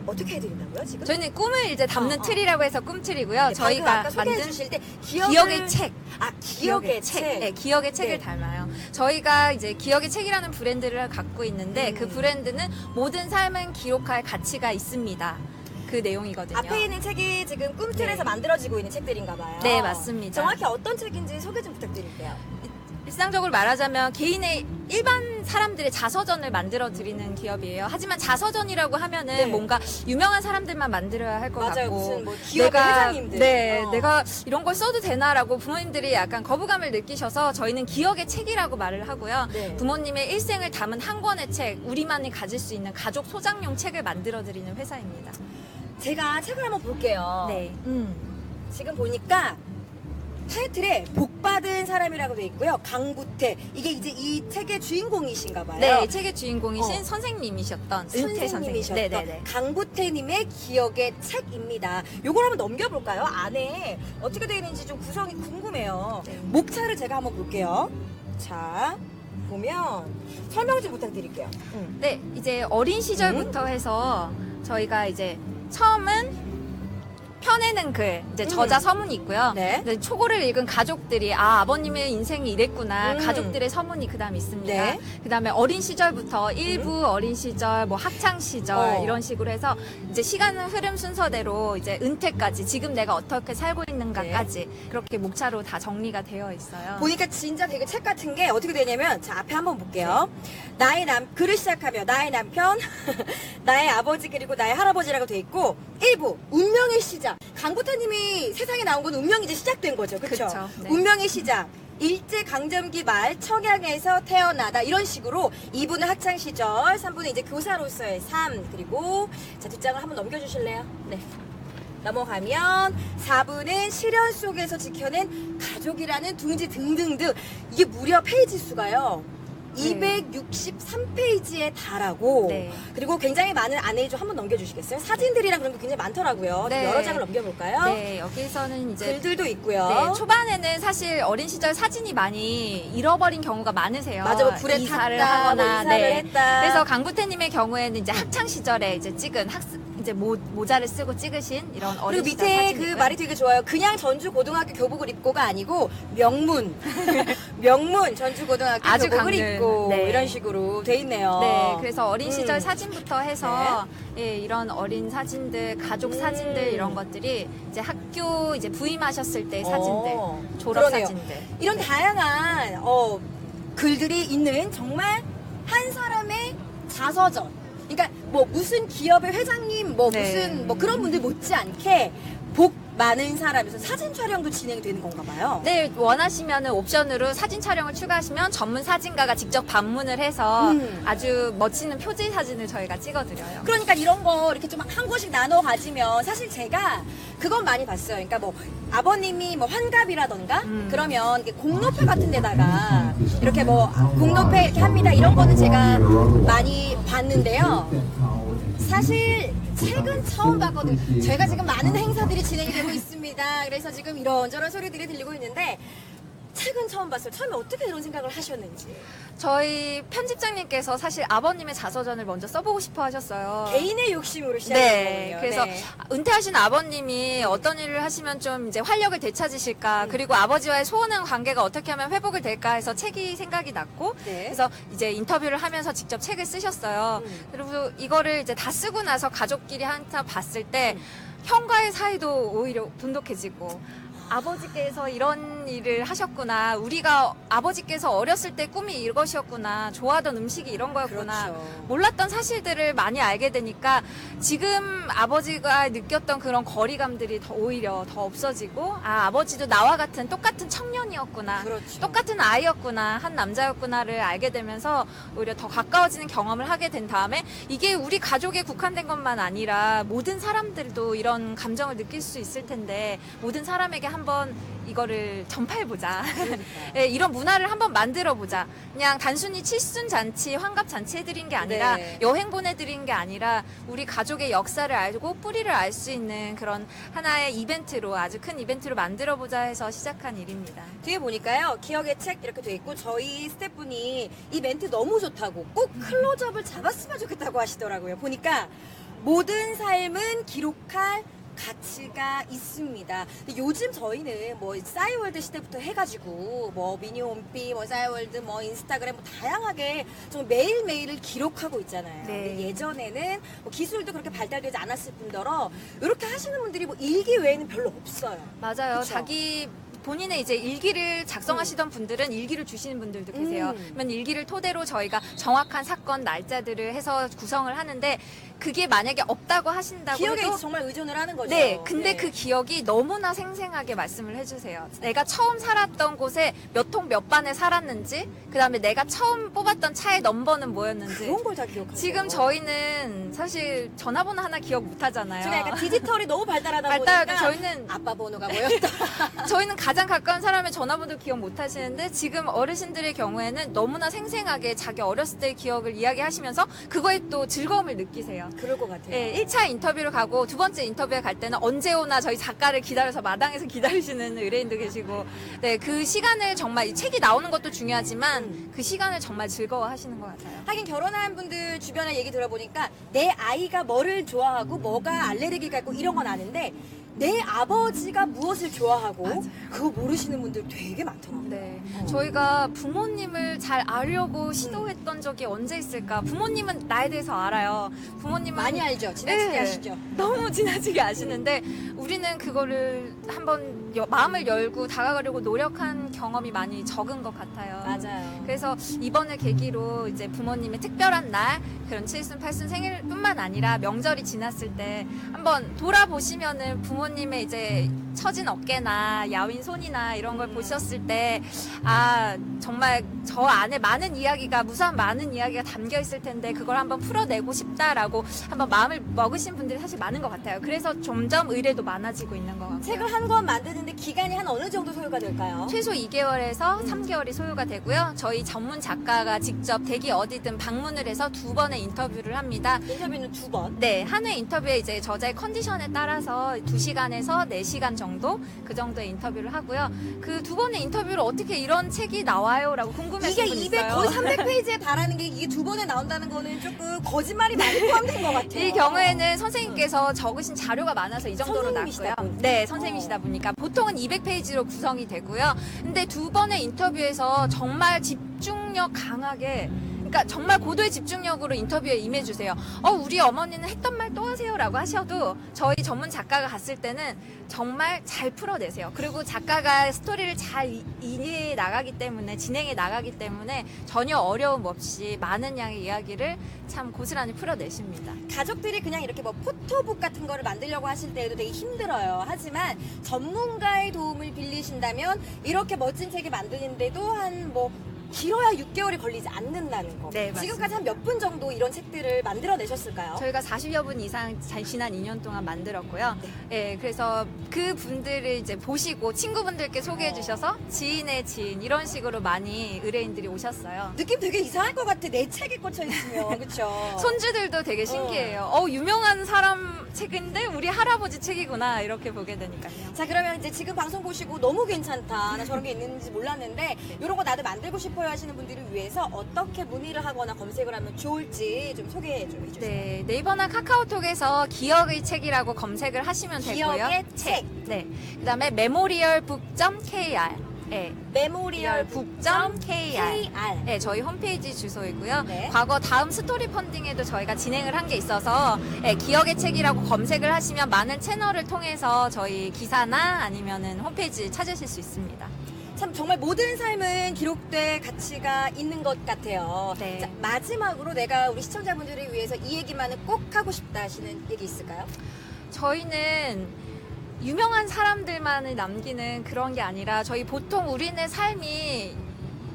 어떻게 해드린다고요 지금? 저희는 꿈을 이제 담는 틀이라고 해서 꿈틀이고요. 네, 저희가 아까 소개해 만든 주실 때 기억의 책. 기억의 책. 네, 기억의 책을 네. 담아요. 저희가 이제 기억의 책이라는 브랜드를 갖고 있는데 그 브랜드는 모든 삶은 기록할 가치가 있습니다. 그 내용이거든요. 앞에 있는 책이 지금 꿈틀에서 네. 만들어지고 있는 책들인가 봐요. 네, 맞습니다. 정확히 어떤 책인지 소개 좀 부탁드릴게요. 일상적으로 말하자면 개인의 일반 사람들의 자서전을 만들어 드리는 기업이에요. 하지만 자서전이라고 하면은 네. 뭔가 유명한 사람들만 만들어야 할 것 맞아요. 같고 무슨 뭐 기업의 회장님들. 내가 이런 걸 써도 되나라고 부모님들이 약간 거부감을 느끼셔서 저희는 기억의 책이라고 말을 하고요. 네. 부모님의 일생을 담은 한 권의 책, 우리만이 가질 수 있는 가족 소장용 책을 만들어 드리는 회사입니다. 제가 책을 한번 볼게요. 네. 지금 보니까 타이틀에 복받은 사람이라고 돼 있고요. 강부태. 이게 이제 이 책의 주인공이신가 봐요. 네, 이 책의 주인공이신 선생님이셨던 은퇴 선생님. 선생님이셨던 네네네. 강부태님의 기억의 책입니다. 요걸 한번 넘겨볼까요? 안에 어떻게 되어 있는지 좀 구성이 궁금해요. 네. 목차를 제가 한번 볼게요. 자, 보면 설명 좀 부탁드릴게요. 네, 이제 어린 시절부터 해서 저희가 이제 처음은 펴내는 글, 이제 저자 서문이 있고요. 네. 근데 초고를 읽은 가족들이 아버님의 인생이 이랬구나. 가족들의 서문이 그다음 있습니다. 네. 그다음에 어린 시절부터 일부 어린 시절, 뭐 학창 시절 이런 식으로 해서 이제 시간 흐름 순서대로 이제 은퇴까지 지금 내가 어떻게 살고 있는가까지 그렇게 목차로 다 정리가 되어 있어요. 보니까 진짜 되게 책 같은 게 어떻게 되냐면, 자, 앞에 한번 볼게요. 글을 시작하며 나의 남편, 나의 아버지, 그리고 나의 할아버지라고 돼 있고, 1부, 운명의 시작. 강부태님이 세상에 나온 건 운명이 이제 시작된 거죠. 그쵸? 그쵸, 네. 운명의 시작. 일제강점기 말 청양에서 태어나다 이런 식으로 2부는 학창시절, 3부는 이제 교사로서의 삶, 그리고 자 뒷장을 한번 넘겨주실래요? 네. 넘어가면 4부는 시련 속에서 지켜낸 가족이라는 둥지 등등등. 이게 무려 페이지 수가요. 263페이지에 달하고 네. 그리고 굉장히 많은 안에 좀 한번 넘겨주시겠어요? 사진들이랑 그런 게 굉장히 많더라고요. 좀 네. 여러 장을 넘겨볼까요? 네, 여기서는 이제 글들도 있고요. 네, 초반에는 사실 어린 시절 사진이 많이 잃어버린 경우가 많으세요. 맞아, 뭐 불에 이사를 탔다, 뭐 하거나, 이사를 했다. 그래서 강부태님의 경우에는 이제 학창 시절에 이제 찍은 이제 모자를 쓰고 찍으신 이런 어린 그리고 시절 밑에 사진이고요. 그 말이 되게 좋아요. 그냥 전주 고등학교 교복을 입고가 아니고 명문 명문 전주 고등학교 아주 교복을 강렬. 입고 네. 이런 식으로 돼 있네요. 네, 그래서 어린 시절 사진부터 해서 네. 예, 이런 어린 사진들, 가족 사진들 이런 것들이 이제 학교 이제 부임하셨을 때 사진들, 졸업 그러네요. 사진들. 이런 다양한 글들이 있는 정말 한 사람의 자서전. 그러니까 뭐 무슨 기업의 회장님 뭐 네. 무슨 뭐 그런 분들 못지않게 복 많은 사람에서 사진 촬영도 진행이 되는 건가 봐요. 네, 원하시면은 옵션으로 사진 촬영을 추가하시면 전문 사진가가 직접 방문을 해서 아주 멋지는 표지 사진을 저희가 찍어드려요. 그러니까 이런 거 이렇게 좀 한 곳씩 나눠 가지면 사실 제가 그건 많이 봤어요. 그러니까 뭐 아버님이 뭐 환갑이라던가 그러면 이렇게 공로패 같은 데다가 이렇게 뭐 공로패 이렇게 합니다. 이런 거는 제가 많이 봤는데요. 사실 책은 처음 봤거든요. 저희가 지금 많은 행사들이 진행이 되고 있습니다. 그래서 지금 이런저런 소리들이 들리고 있는데 책은 처음 봤어요. 처음에 어떻게 이런 생각을 하셨는지. 저희 편집장님께서 사실 아버님의 자서전을 먼저 써보고 싶어 하셨어요. 개인의 욕심으로 시작한 네, 거군요. 그래서 네. 은퇴하신 아버님이 어떤 일을 하시면 좀 이제 활력을 되찾으실까, 그리고 아버지와의 소원한 관계가 어떻게 하면 회복을 될까 해서 책이 생각이 났고, 네. 그래서 이제 인터뷰를 하면서 직접 책을 쓰셨어요. 그리고 이거를 이제 다 쓰고 나서 가족끼리 한참 봤을 때 형과의 사이도 오히려 돈독해지고, 아버지께서 이런 일을 하셨구나. 우리가 아버지께서 어렸을 때 꿈이 이것이었구나. 좋아하던 음식이 이런 거였구나. 그렇죠. 몰랐던 사실들을 많이 알게 되니까 지금 아버지가 느꼈던 그런 거리감들이 오히려 더 없어지고, 아버지도 나와 같은 똑같은 청년이었구나. 그렇죠. 똑같은 아이였구나. 한 남자였구나를 알게 되면서 오히려 더 가까워지는 경험을 하게 된 다음에 이게 우리 가족에 국한된 것만 아니라 모든 사람들도 이런 감정을 느낄 수 있을 텐데 모든 사람에게 한번 이거를 전파해보자. 예, 이런 문화를 한번 만들어보자. 그냥 단순히 칠순잔치, 환갑잔치 해드린 게 아니라 네. 여행 보내드린 게 아니라 우리 가족의 역사를 알고 뿌리를 알 수 있는 그런 하나의 이벤트로, 아주 큰 이벤트로 만들어보자 해서 시작한 일입니다. 뒤에 보니까요, 기억의 책 이렇게 돼 있고 저희 스태프분이 이 멘트 너무 좋다고 꼭 클로즈업을 잡았으면 좋겠다고 하시더라고요. 보니까 모든 삶은 기록할 가치가 있습니다. 근데 요즘 저희는 뭐 싸이월드 시대부터 해가지고 뭐 미니홈피, 뭐 싸이월드, 뭐 인스타그램 뭐 다양하게 정말 매일매일을 기록하고 있잖아요. 네. 근데 예전에는 뭐 기술도 그렇게 발달되지 않았을 뿐더러 이렇게 하시는 분들이 뭐 일기 외에는 별로 없어요. 맞아요. 그쵸? 자기 본인의 이제 일기를 작성하시던 분들은 일기를 주시는 분들도 계세요. 그러면 일기를 토대로 저희가 정확한 사건 날짜들을 해서 구성을 하는데 그게 만약에 없다고 하신다고 기억에 해도 정말 의존을 하는 거죠. 네, 근데 네. 그 기억이 너무나 생생하게 말씀을 해주세요. 내가 처음 살았던 곳에 몇 통 몇 반에 살았는지, 그 다음에 내가 처음 뽑았던 차의 넘버는 뭐였는지. 그런 걸 다 기억하세요. 지금 저희는 사실 전화번호 하나 기억 못 하잖아요. 제가 약간 디지털이 너무 발달하다 발달하고 보니까 저희는 아빠 번호가 뭐였더라. 저희는 가장 가까운 사람의 전화번호 기억 못 하시는데 지금 어르신들의 경우에는 너무나 생생하게 자기 어렸을 때의 기억을 이야기하시면서 그거에 또 즐거움을 느끼세요. 그럴 것 같아요. 네, 1차 인터뷰를 가고 두 번째 인터뷰에 갈 때는 언제 오나 저희 작가를 기다려서 마당에서 기다리시는 의뢰인도 계시고, 네, 그 시간을 정말 이 책이 나오는 것도 중요하지만 그 시간을 정말 즐거워하시는 것 같아요. 하긴 결혼한 분들 주변에 얘기 들어보니까 내 아이가 뭐를 좋아하고 뭐가 알레르기가 있고 이런 건 아는데 내 아버지가 무엇을 좋아하고 그거 모르시는 분들 되게 많더라고요. 네, 저희가 부모님을 잘 알려고 시도했던 적이 언제 있을까? 부모님은 나에 대해서 알아요. 부모님은 많이 알죠? 지나치게 네, 아시죠? 너무 지나치게 아시는데 우리는 그거를 한번 마음을 열고 다가가려고 노력한 경험이 많이 적은 것 같아요. 맞아요. 그래서 이번을 계기로 이제 부모님의 특별한 날, 그런 7순, 8순 생일뿐만 아니라 명절이 지났을 때 한번 돌아보시면은 부모님의 이제 처진 어깨나 야윈 손이나 이런 걸 보셨을 때, 아, 정말 저 안에 많은 이야기가, 무수한 많은 이야기가 담겨 있을 텐데 그걸 한번 풀어내고 싶다라고 한번 마음을 먹으신 분들이 사실 많은 것 같아요. 그래서 점점 의뢰도 많아지고 있는 것 같고요. 책을 한 권 만드는데 기간이 한 어느 정도 소요가 될까요? 최소 2개월에서 3개월이 소요가 되고요. 저희 전문 작가가 직접 댁이 어디든 방문을 해서 2번의 인터뷰를 합니다. 인터뷰는 2번. 네, 한 회 인터뷰에 이제 저자의 컨디션에 따라서 2시간에서 4시간 정도 그 정도의 인터뷰를 하고요. 그 2번의 인터뷰를 어떻게 이런 책이 나와요라고 궁금해하시는 이게 분 200 있어요. 거의 300페이지에 달하는 게 이게 2번에 나온다는 거는 조금 거짓말이 많이 포함된 것 같아요. 이 경우에는 선생님께서 적으신 자료가 많아서 이 정도로 선생님이시다 났고요. 보니까. 네, 선생님이시다 보니까 보통은 200페이지로 구성이 되고요. 근데 2번의 인터뷰에서 정말 집중력 강하게, 그러니까 정말 고도의 집중력으로 인터뷰에 임해주세요. 우리 어머니는 했던 말 또 하세요라고 하셔도 저희 전문 작가가 갔을 때는 정말 잘 풀어내세요. 그리고 작가가 스토리를 잘 이해해 나가기 때문에, 진행해 나가기 때문에 전혀 어려움 없이 많은 양의 이야기를 참 고스란히 풀어내십니다. 가족들이 그냥 이렇게 뭐 포토북 같은 거를 만들려고 하실 때에도 되게 힘들어요. 하지만 전문가의 도움을 빌리신다면 이렇게 멋진 책을 만드는데도 한 뭐 길어야 6개월이 걸리지 않는다는 거. 네, 맞습니다. 지금까지 한 몇 분 정도 이런 책들을 만들어내셨을까요? 저희가 40여 분 이상 지난 2년 동안 만들었고요. 예, 그래서 그 분들을 이제 보시고 친구분들께 소개해 주셔서 지인의 지인 이런 식으로 많이 의뢰인들이 오셨어요. 느낌 되게 이상할 것 같아. 내 책에 꽂혀 있으면. 그쵸? 손주들도 되게 신기해요. 유명한 사람 책인데 우리 할아버지 책이구나 이렇게 보게 되니까요. 자, 그러면 이제 지금 방송 보시고 너무 괜찮다. 나 저런 게 있는지 몰랐는데 이런 거 나도 만들고 싶어요 하시는 분들을 위해서 어떻게 문의를 하거나 검색을 하면 좋을지 좀 소개 좀 해주세요. 네, 네이버나 카카오톡에서 기억의 책이라고 검색을 하시면 되고요. 기억의 책. 네, 그다음에 메모리얼북.kr. 네, 메모리얼북.kr. 네, 저희 홈페이지 주소이고요. 네. 과거 다음 스토리 펀딩에도 저희가 진행을 한 게 있어서 기억의 책이라고 검색을 하시면 많은 채널을 통해서 저희 기사나 아니면은 홈페이지 찾으실 수 있습니다. 참 정말 모든 삶은 기록될 가치가 있는 것 같아요. 네. 자, 마지막으로 내가 우리 시청자분들을 위해서 이 얘기만은 꼭 하고 싶다 하시는 얘기 있을까요? 저희는 유명한 사람들만을 남기는 그런 게 아니라 저희 보통 우리네 삶이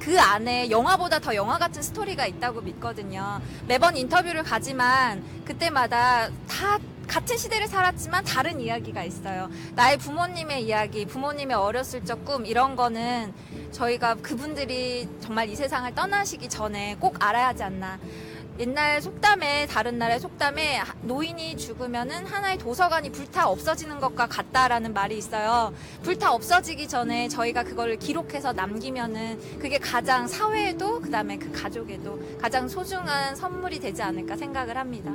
그 안에 영화보다 더 영화 같은 스토리가 있다고 믿거든요. 매번 인터뷰를 가지만 그때마다 다 같은 시대를 살았지만 다른 이야기가 있어요. 나의 부모님의 이야기, 부모님의 어렸을 적 꿈 이런 거는 저희가 그분들이 정말 이 세상을 떠나시기 전에 꼭 알아야 하지 않나. 옛날 속담에, 다른 나라의 속담에 노인이 죽으면은 하나의 도서관이 불타 없어지는 것과 같다라는 말이 있어요. 불타 없어지기 전에 저희가 그걸 기록해서 남기면은 그게 가장 사회에도 그다음에 그 가족에도 가장 소중한 선물이 되지 않을까 생각을 합니다.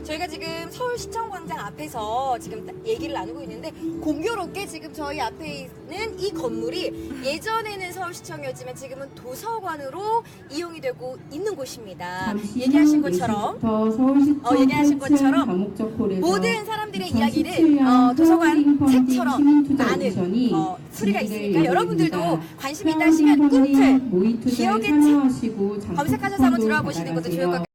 저희가 지금 서울시청광장 앞에서 지금 얘기를 나누고 있는데 공교롭게 지금 저희 앞에 있는 이 건물이 예전에는 서울시청이었지만 지금은 도서관으로 이용이 되고 있는 곳입니다. 얘기하신 것처럼 얘기하신 것처럼 모든 사람들의 이야기를 도서관 책처럼 많은 수리가 있으니까 여러분들도 관심 있다 하시면 꿈틀 기억의 책 검색하셔서 한번 들어와 보시는 것도 좋을 것 같아요.